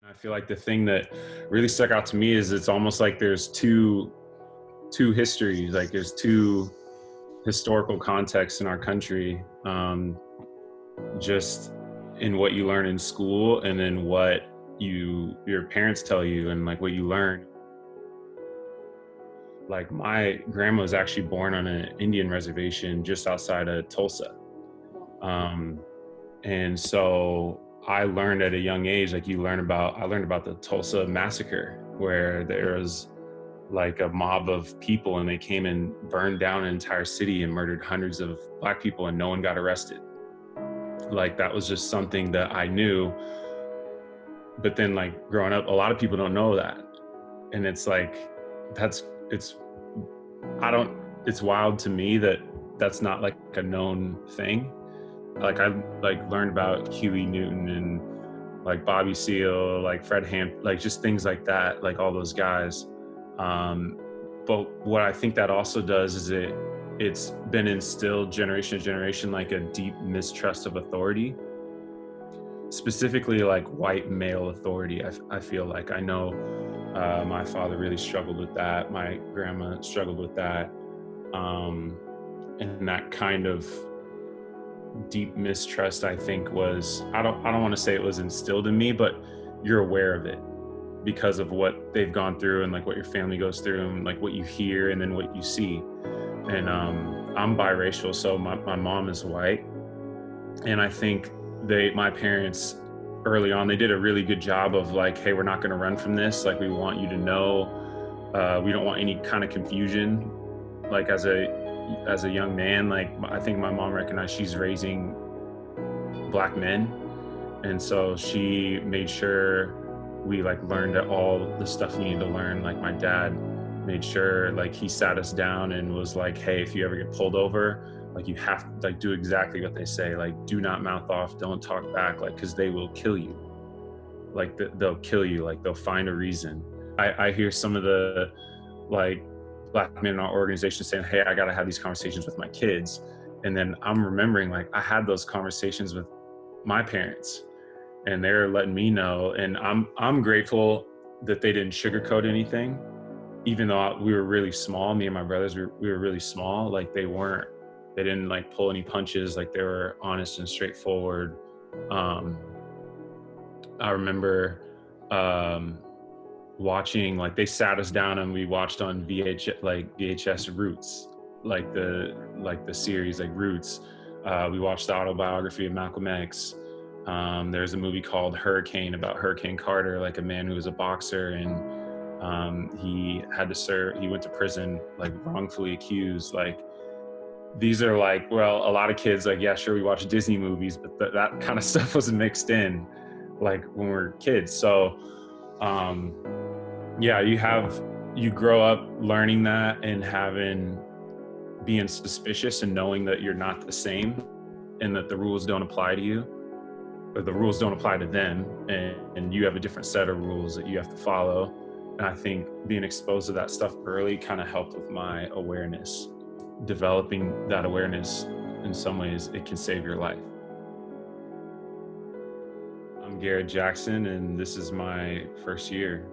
I feel like the thing that really stuck out to me is it's almost like there's two histories, like there's two historical contexts in our country, just in what you learn in school and then what your parents tell you and like what you learn. Like my grandma was actually born on an Indian reservation just outside of Tulsa. Um, and so I learned at a young age, like I learned about the Tulsa massacre, where there was like a mob of people and they came and burned down an entire city and murdered hundreds of Black people and no one got arrested. Like that was just something that I knew. But then like growing up, a lot of people don't know that. And it's like, that's, it's, I don't, it's wild to me that that's not like a known thing. Like I like learned about Huey Newton and like Bobby Seale, like Fred Hamp, like just things like that, like all those guys. But what I think that also does is it's been instilled generation to generation, like a deep mistrust of authority, specifically like white male authority. I feel like I know my father really struggled with that. My grandma struggled with that. And that kind of deep mistrust, I think, was, I don't want to say it was instilled in me, but you're aware of it because of what they've gone through and like what your family goes through and like what you hear and then what you see. And I'm biracial, so my mom is white. And I think my parents early on, they did a really good job of like, hey, we're not going to run from this. Like, we want you to know, we don't want any kind of confusion. Like as a young man, like I think my mom recognized she's raising Black men. And so she made sure we like learned all the stuff we needed to learn. Like my dad made sure like he sat us down and was like, hey, if you ever get pulled over, like you have to like do exactly what they say. Like do not mouth off, don't talk back, like, cause they will kill you. Like they'll kill you, like they'll find a reason. I hear some of the like Black men in our organization saying, hey, I gotta have these conversations with my kids. And then I'm remembering like I had those conversations with my parents and they're letting me know. And I'm grateful that they didn't sugarcoat anything, even though we were really small. Me and my brothers, we were really small. Like they didn't like pull any punches. Like they were honest and straightforward. I remember watching, like they sat us down and we watched on VHS Roots, like the series like Roots. We watched the autobiography of Malcolm X. There's a movie called Hurricane about Hurricane Carter, like a man who was a boxer and he went to prison, like wrongfully accused. Like these are like, well, a lot of kids like, yeah, sure, we watch Disney movies, but that kind of stuff was mixed in like when we were kids. So yeah, you grow up learning that and being suspicious and knowing that you're not the same and that the rules don't apply to you, or the rules don't apply to them, and you have a different set of rules that you have to follow. And I think being exposed to that stuff early kind of helped with my awareness. Developing that awareness, in some ways, it can save your life. I'm Garrett Jackson, and this is my first year.